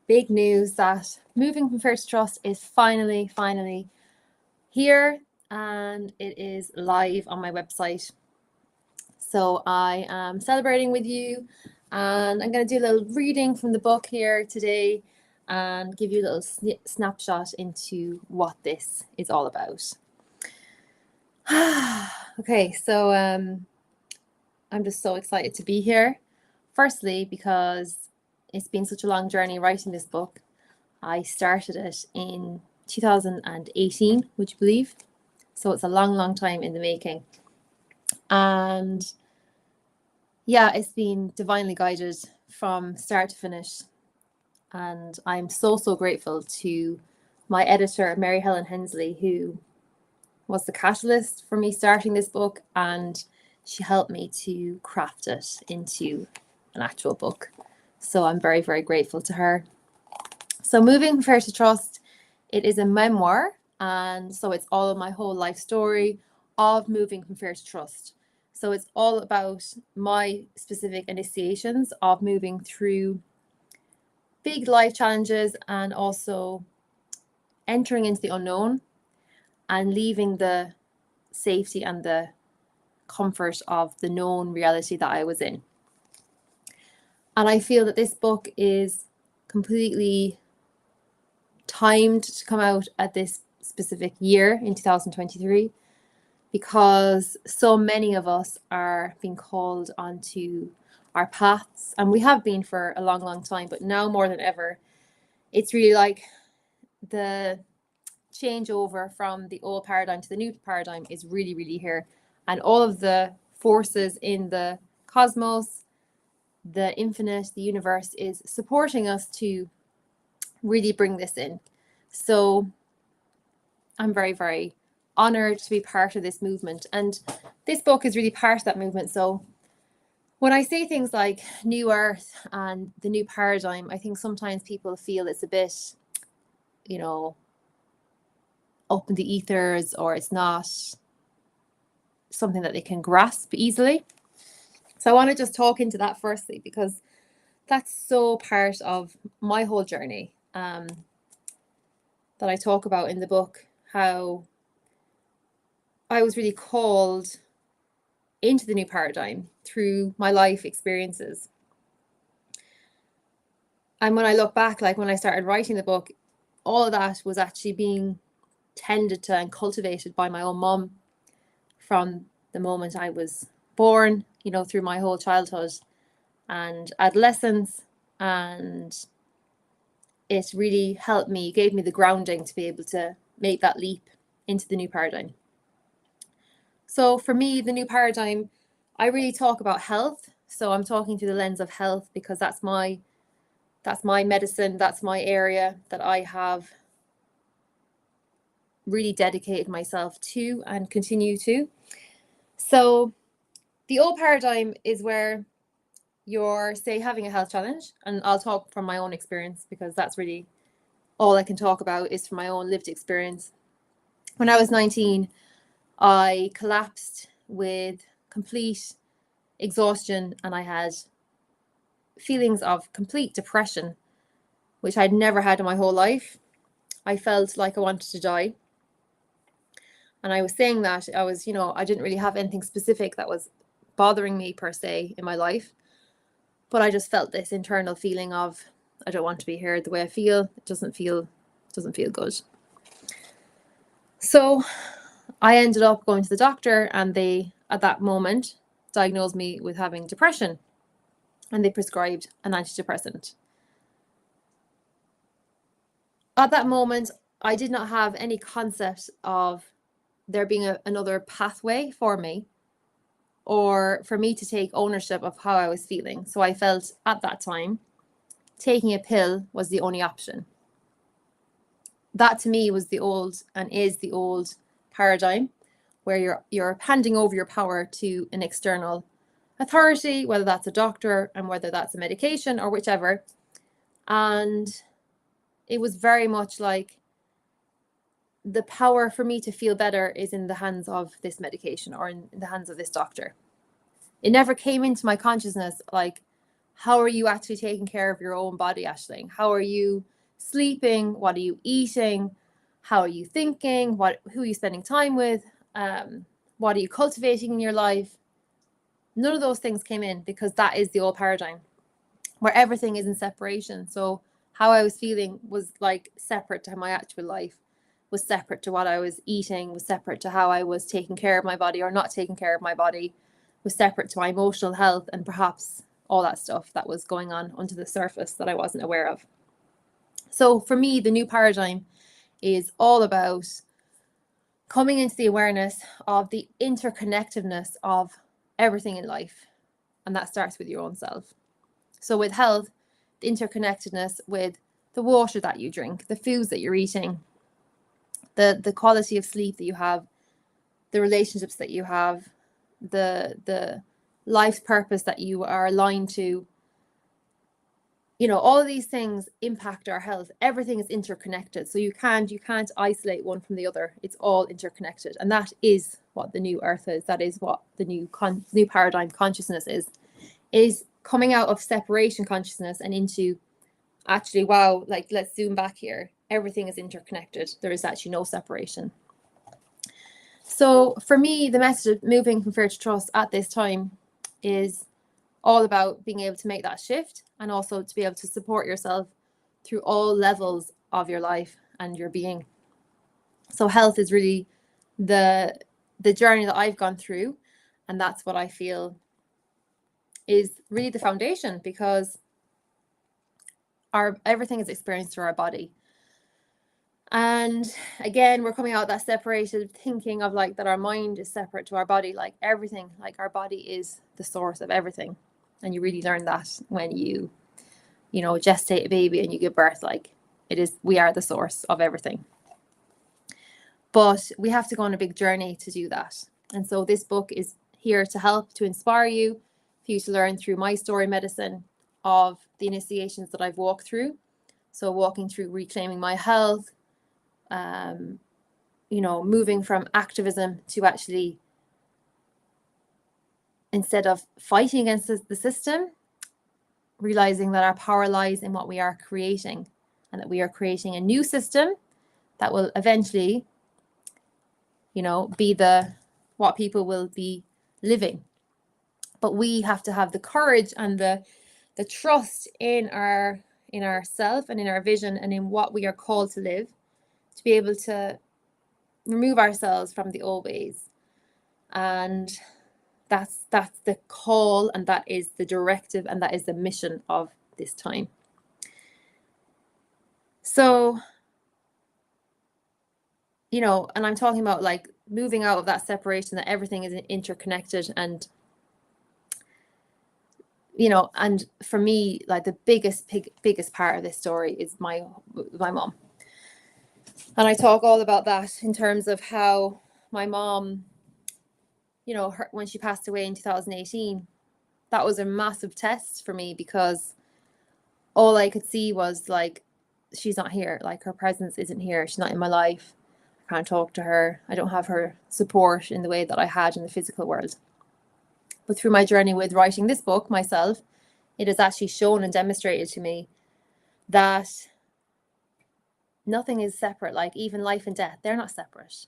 Big news that Moving from Fear to Trust is finally here, and it is live on my website. So I am celebrating with you, and I'm going to do a little reading from the book here today and give you a little snapshot into what this is all about. Okay, so I'm just so excited to be here. Firstly, because it's been such a long journey writing this book. I started it in 2018, would you believe? So it's a long time in the making. And yeah, it's been divinely guided from start to finish. And I'm so grateful to my editor, Mary Helen Hensley, who was the catalyst for me starting this book, and she helped me to craft it into an actual book. So I'm very grateful to her. So Moving from Fear to Trust, it is a memoir, and so it's all of my whole life story of moving from fear to trust. So it's all about my specific initiations of moving through big life challenges and also entering into the unknown and leaving the safety and the comfort of the known reality that I was in. And I feel that this book is completely timed to come out at this specific year in 2023, because so many of us are being called onto our paths, and we have been for a long time, but now more than ever, it's really like the changeover from the old paradigm to the new paradigm is really here, and all of the forces in the cosmos, the infinite, the universe is supporting us to really bring this in. So I'm very honored to be part of this movement, and this book is really part of that movement. So when I say things like new earth and the new paradigm, I think sometimes people feel it's a bit, up in the ethers, or it's not something that they can grasp easily. So I want to just talk into that firstly, because that's so part of my whole journey that I talk about in the book, how I was really called into the new paradigm through my life experiences. And when I look back, like when I started writing the book, all of that was actually being tended to and cultivated by my own mom from the moment I was born, through my whole childhood and adolescence. And it really helped me, gave me the grounding to be able to make that leap into the new paradigm. So for me, the new paradigm, I really talk about health. So I'm talking through the lens of health, because that's my medicine, that's my area that I have really dedicated myself to and continue to. So the old paradigm is where you're, say, having a health challenge, and I'll talk from my own experience, because that's really all I can talk about is from my own lived experience. When I was 19, I collapsed with complete exhaustion, and I had feelings of complete depression, which I'd never had in my whole life. I felt like I wanted to die. And I was saying that I was, I didn't really have anything specific that was bothering me per se in my life, but I just felt this internal feeling of, I don't want to be here the way I feel. It doesn't feel good. So I ended up going to the doctor, and they, at that moment, diagnosed me with having depression, and they prescribed an antidepressant. At that moment, I did not have any concept of there being another pathway for me, or for me to take ownership of how I was feeling. So I felt at that time taking a pill was the only option. That to me was the old, and is the old paradigm, where you're handing over your power to an external authority, whether that's a doctor and whether that's a medication or whichever. And it was very much like the power for me to feel better is in the hands of this medication or in the hands of this doctor. It never came into my consciousness like, how are you actually taking care of your own body, Aisling? How are you sleeping? What are you eating? How are you thinking? Who are you spending time with? What are you cultivating in your life? None of those things came in, because that is the old paradigm where everything is in separation. So how I was feeling was like separate to my actual life, was separate to what I was eating, was separate to how I was taking care of my body or not taking care of my body, was separate to my emotional health, and perhaps all that stuff that was going on under the surface that I wasn't aware of. So for me, the new paradigm is all about coming into the awareness of the interconnectedness of everything in life. And that starts with your own self. So with health, the interconnectedness with the water that you drink, the foods that you're eating, the quality of sleep that you have, the relationships that you have, the life's purpose that you are aligned to. You know, all of these things impact our health. Everything is interconnected. So you can't isolate one from the other. It's all interconnected. And that is what the new earth is. That is what the new paradigm consciousness is coming out of separation consciousness and into actually, wow, like, let's zoom back here. Everything is interconnected. There is actually no separation. So for me, the message of moving from fear to trust at this time is all about being able to make that shift, and also to be able to support yourself through all levels of your life and your being. So health is really the journey that I've gone through, and that's what I feel is really the foundation, because everything is experienced through our body. And again, we're coming out of that separated thinking of like that our mind is separate to our body. Like everything, like our body is the source of everything. And you really learn that when you gestate a baby and you give birth. Like we are the source of everything. But we have to go on a big journey to do that. And so this book is here to help, to inspire you, for you to learn through my story medicine of the initiations that I've walked through. So walking through reclaiming my health, moving from activism to actually, instead of fighting against the system, realizing that our power lies in what we are creating, and that we are creating a new system that will eventually, be what people will be living. But we have to have the courage and the trust in ourself and in our vision and in what we are called to live, to be able to remove ourselves from the old ways. And that's the call, and that is the directive, and that is the mission of this time. So, and I'm talking about like moving out of that separation, that everything is interconnected. And and for me, like the biggest part of this story is my mom. And I talk all about that in terms of how my mom, when she passed away in 2018, that was a massive test for me, because all I could see was like, she's not here. Like her presence isn't here. She's not in my life. I can't talk to her. I don't have her support in the way that I had in the physical world. But through my journey with writing this book myself, it has actually shown and demonstrated to me that nothing is separate. Like even life and death, they're not separate.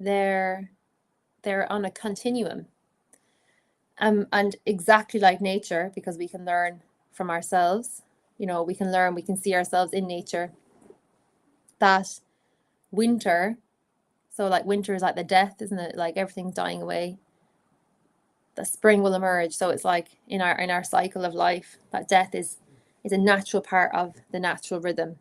They're on a continuum. And exactly like nature, because we can learn from ourselves, we can see ourselves in nature, that winter, so like winter is like the death, isn't it? Like everything's dying away. The spring will emerge. So it's like in our cycle of life, that death is a natural part of the natural rhythm.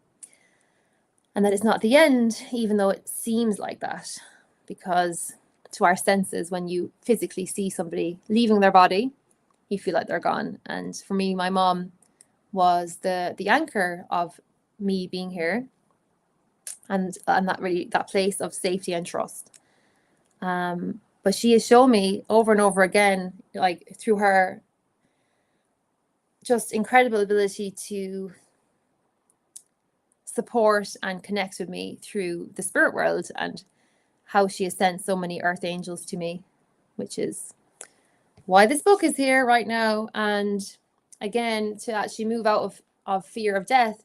And that it's not the end, even though it seems like that, because to our senses, when you physically see somebody leaving their body, you feel like they're gone. And for me, my mom was the anchor of me being here, and that place of safety and trust. But she has shown me over and over again, like through her just incredible ability to support and connect with me through the spirit world, and how she has sent so many earth angels to me, which is why this book is here right now. And again, to actually move out of fear of death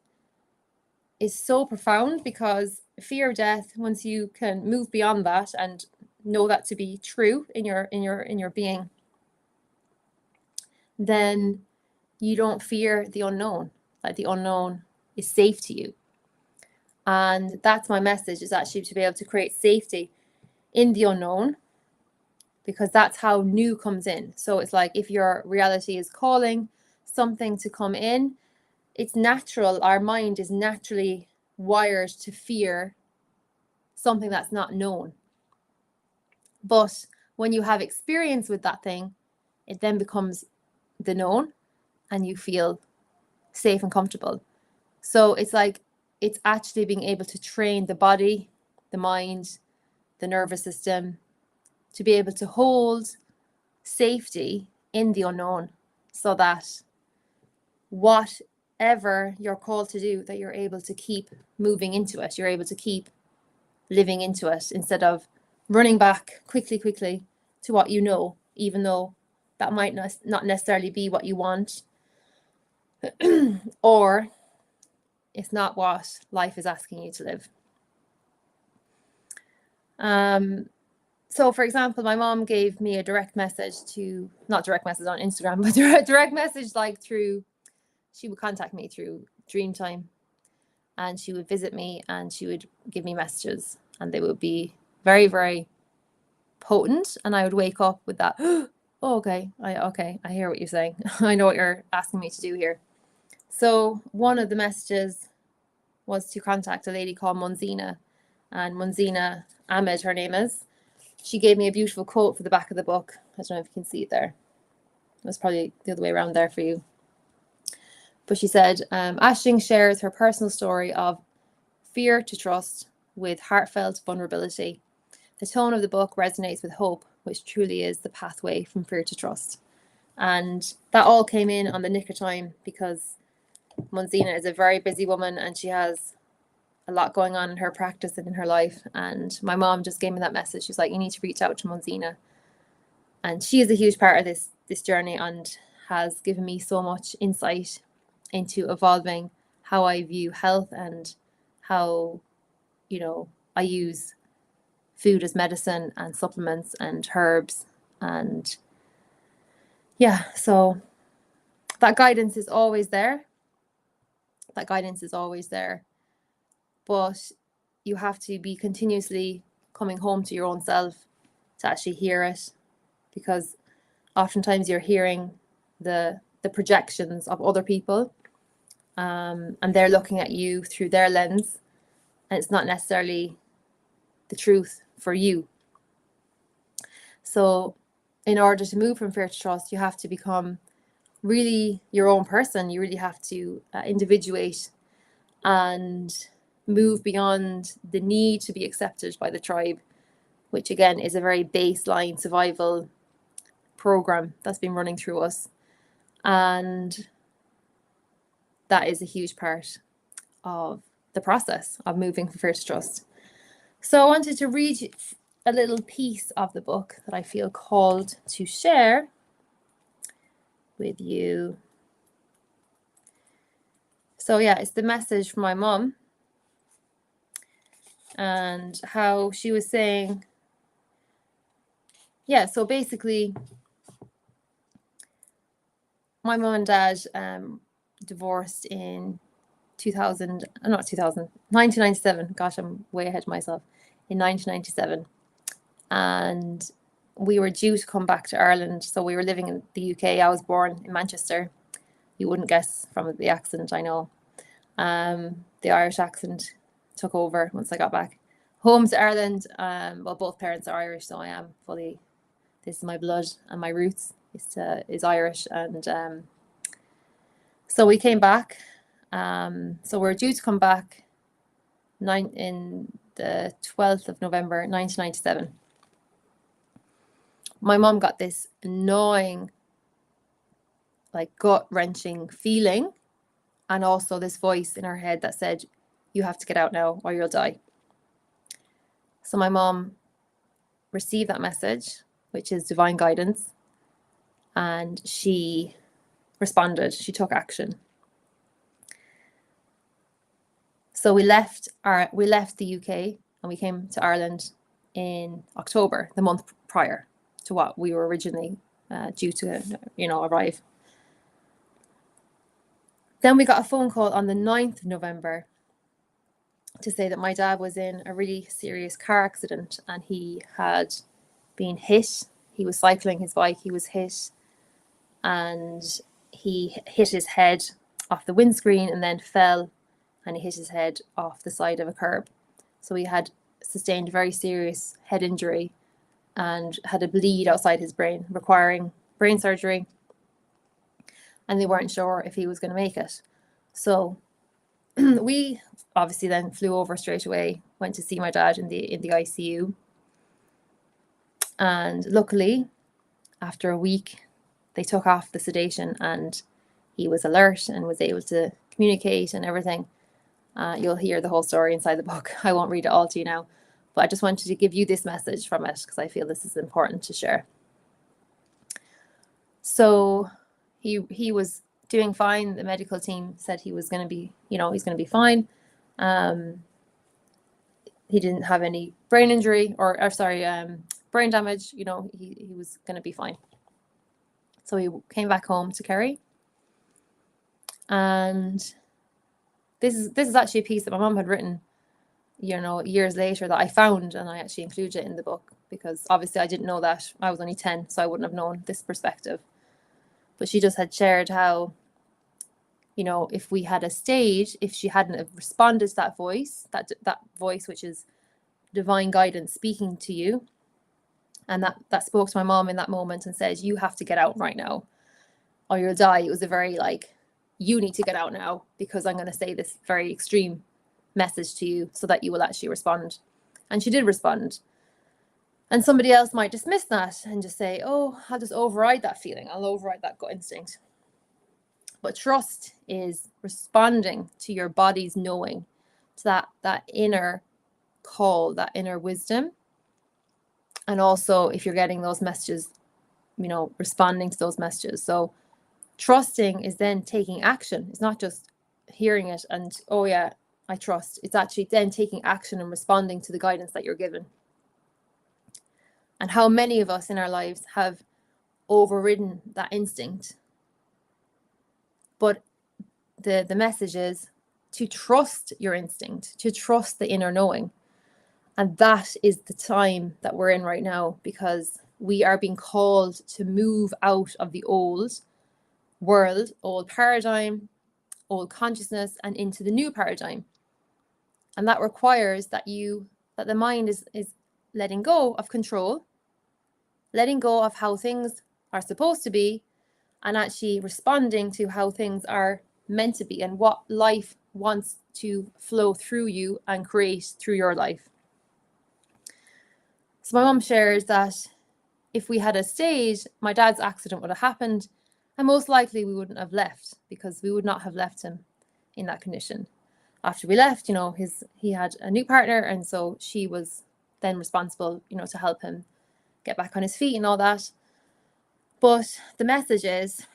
is so profound, because fear of death, once you can move beyond that and know that to be true in your being, then you don't fear the unknown. Like, the unknown is safe to you. And that's my message, is actually to be able to create safety in the unknown, because that's how new comes in. So it's like, if your reality is calling something to come in, it's natural. Our mind is naturally wired to fear something that's not known. But when you have experience with that thing, it then becomes the known, and you feel safe and comfortable. So it's like, it's actually being able to train the body, the mind, the nervous system to be able to hold safety in the unknown, so that whatever you're called to do, that you're able to keep moving into it, you're able to keep living into it, instead of running back quickly to what you know, even though that might not necessarily be what you want, or it's not what life is asking you to live. So for example, my mom gave me a direct message not direct message on Instagram, but direct message, like she would contact me through Dreamtime, and she would visit me, and she would give me messages, and they would be very, very potent. And I would wake up with that, oh, okay, I hear what you're saying. I know what you're asking me to do here. So one of the messages was to contact a lady called Munzina, and Munzina Ahmed, her name is. She gave me a beautiful quote for the back of the book. I don't know if you can see it there. It was probably the other way around there for you. But she said, Aisling shares her personal story of fear to trust with heartfelt vulnerability. The tone of the book resonates with hope, which truly is the pathway from fear to trust. And that all came in on the nick of time, because Munzina is a very busy woman, and she has a lot going on in her practice and in her life. And my mom just gave me that message. She's like, you need to reach out to Munzina. And she is a huge part of this journey, and has given me so much insight into evolving how I view health, and how, I use food as medicine, and supplements and herbs. And yeah, so that guidance is always there. But you have to be continuously coming home to your own self to actually hear it, because oftentimes you're hearing the projections of other people, and they're looking at you through their lens, and it's not necessarily the truth for you. So in order to move from fear to trust, you have to become really your own person. You really have to individuate and move beyond the need to be accepted by the tribe, which again is a very baseline survival program that's been running through us. And that is a huge part of the process of moving from fear to trust. So I wanted to read a little piece of the book that I feel called to share with you. So yeah, it's the message from my mom, and how she was saying, so basically my mom and dad divorced in 1997. Gosh, I'm way ahead of myself. In 1997. And we were due to come back to Ireland. So we were living in the UK. I was born in Manchester. You wouldn't guess from the accent, I know. The Irish accent took over once I got back home to Ireland. Well, both parents are Irish, so I am fully, this is my blood, and my roots is Irish. And so we came back. So we're due to come back in the 12th of November 1997. My mom got this annoying, like gut-wrenching feeling, and also this voice in her head that said, you have to get out now or you'll die. So my mom received that message, which is divine guidance, and she responded. She took action. So we left the UK and we came to Ireland in October, the month prior to what we were originally due to, arrive. Then we got a phone call on the 9th of November to say that my dad was in a really serious car accident and he had been hit. He was cycling his bike, he was hit, and he hit his head off the windscreen and then fell, and he hit his head off the side of a curb. So he had sustained a very serious head injury and had a bleed outside his brain, requiring brain surgery. And they weren't sure if he was going to make it. So we obviously then flew over straight away, went to see my dad in the ICU. And luckily, after a week, they took off the sedation and he was alert and was able to communicate and everything. You'll hear the whole story inside the book. I won't read it all to you now, but I just wanted to give you this message from it because I feel this is important to share. So he was doing fine. The medical team said he was going to be, he's going to be fine. He didn't have any brain injury brain damage. He was going to be fine. So he came back home to Kerry. And this is actually a piece that my mum had written, years later that I found, and I actually included it in the book because obviously I didn't know that. I was only 10, so I wouldn't have known this perspective. But she just had shared how, if we had a stage, if she hadn't have responded to that voice which is divine guidance speaking to you, and that spoke to my mom in that moment and said, you have to get out right now or you'll die. It was a very you need to get out now because I'm going to say this very extreme message to you so that you will actually respond. And she did respond. And somebody else might dismiss that and just say, oh, I'll just override that feeling. I'll override that gut instinct. But trust is responding to your body's knowing, to that inner call, that inner wisdom. And also if you're getting those messages, responding to those messages. So trusting is then taking action. It's not just hearing it and, oh yeah, I trust. It's actually then taking action and responding to the guidance that you're given. And how many of us in our lives have overridden that instinct. But the message is to trust your instinct, to trust the inner knowing. And that is the time that we're in right now, because we are being called to move out of the old world, old paradigm, old consciousness, and into the new paradigm. And that requires that the mind is letting go of control, letting go of how things are supposed to be, and actually responding to how things are meant to be and what life wants to flow through you and create through your life. So my mum shares that if we had a stage, my dad's accident would have happened, and most likely we wouldn't have left, because we would not have left him in that condition. After we left, he had a new partner, and so she was then responsible, to help him get back on his feet and all that. But the message is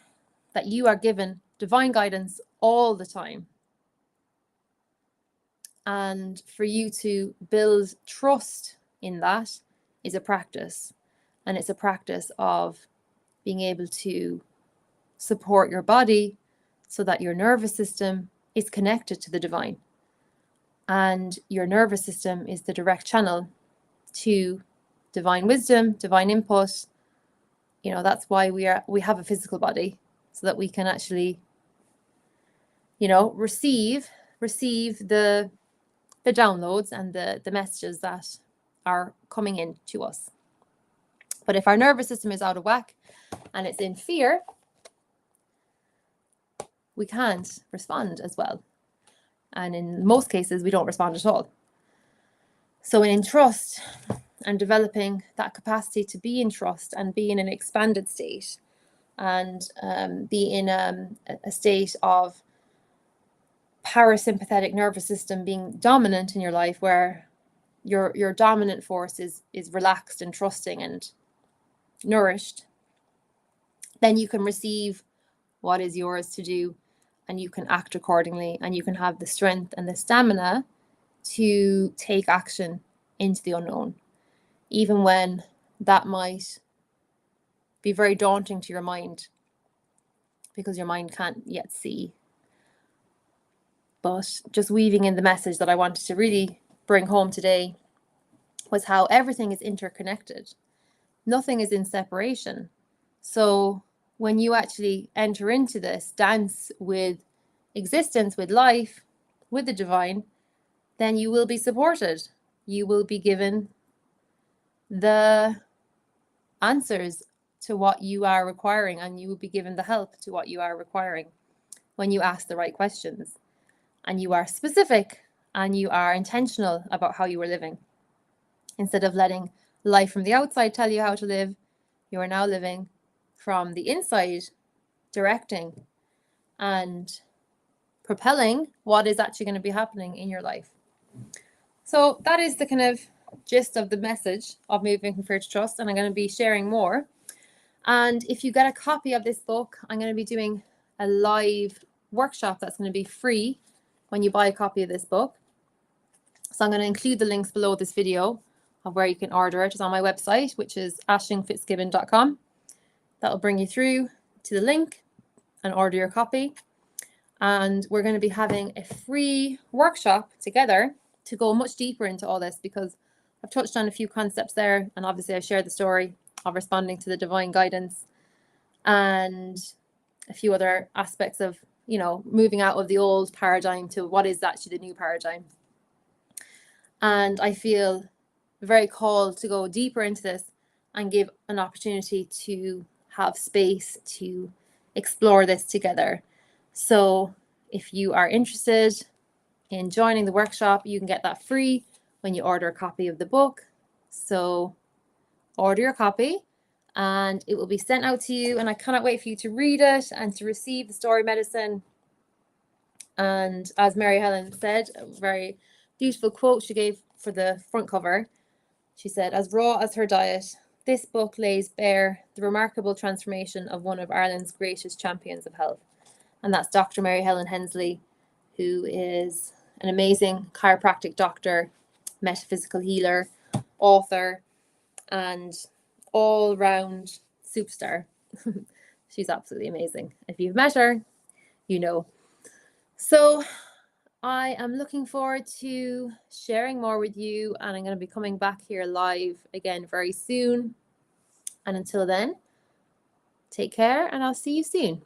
that you are given divine guidance all the time. And for you to build trust in that is a practice. And it's a practice of being able to support your body so that your nervous system is connected to the divine. And your nervous system is the direct channel to divine wisdom, divine input. That's why we have a physical body, so that we can actually, receive the downloads and the messages that are coming in to us. But if our nervous system is out of whack and it's in fear, we can't respond as well. And in most cases, we don't respond at all. So in trust and developing that capacity to be in trust and be in an expanded state and be in a state of parasympathetic nervous system being dominant in your life, where your dominant force is relaxed and trusting and nourished, then you can receive what is yours to do, and you can act accordingly, and you can have the strength and the stamina to take action into the unknown, even when that might be very daunting to your mind, because your mind can't yet see. But just weaving in the message that I wanted to really bring home today was how everything is interconnected. Nothing is in separation. So when you actually enter into this dance with existence, with life, with the divine, then you will be supported. You will be given the answers to what you are requiring, and you will be given the help to what you are requiring when you ask the right questions, and you are specific, and you are intentional about how you are living. Instead of letting life from the outside tell you how to live, you are now living from the inside, directing and propelling what is actually going to be happening in your life. So that is the kind of gist of the message of Moving from Fear to Trust, and I'm going to be sharing more. And if you get a copy of this book, I'm going to be doing a live workshop that's going to be free when you buy a copy of this book. So I'm going to include the links below this video of where you can order it. It's on my website, which is ashlingfitzgibbon.com. That'll bring you through to the link and order your copy. And we're going to be having a free workshop together to go much deeper into all this, because I've touched on a few concepts there, and obviously I shared the story of responding to the divine guidance and a few other aspects of, you know, moving out of the old paradigm to what is actually the new paradigm. And I feel very called to go deeper into this and give an opportunity to have space to explore this together. So if you are interested in joining the workshop, you can get that free when you order a copy of the book. So order your copy and it will be sent out to you, and I cannot wait for you to read it and to receive the story medicine. And as Mary Helen said, a very beautiful quote she gave for the front cover, she said, "As raw as her diet, this book lays bare the remarkable transformation of one of Ireland's greatest champions of health." And that's Dr. Mary Helen Hensley, who is an amazing chiropractic doctor, metaphysical healer, author, and all-round superstar. She's absolutely amazing. If you've met her, you know. So I am looking forward to sharing more with you, and I'm going to be coming back here live again very soon. And until then, take care, and I'll see you soon.